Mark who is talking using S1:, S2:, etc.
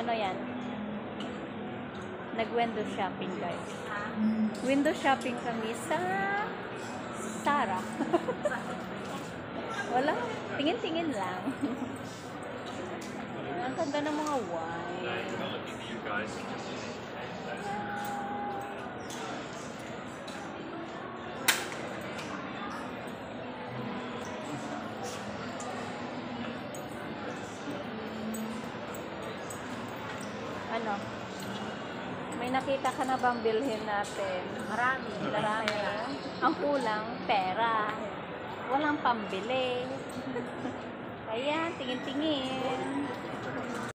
S1: Ano yan? Nag-window shopping, guys. Window shopping kami sa Zara. Wala. Tingin-tingin lang. Ang ganda ng mga wine. Ano? May nakita ka na bang bilhin natin?
S2: Marami.
S1: Marami. Ang kulang, pera. Walang pambili. Kaya, tingin-tingin.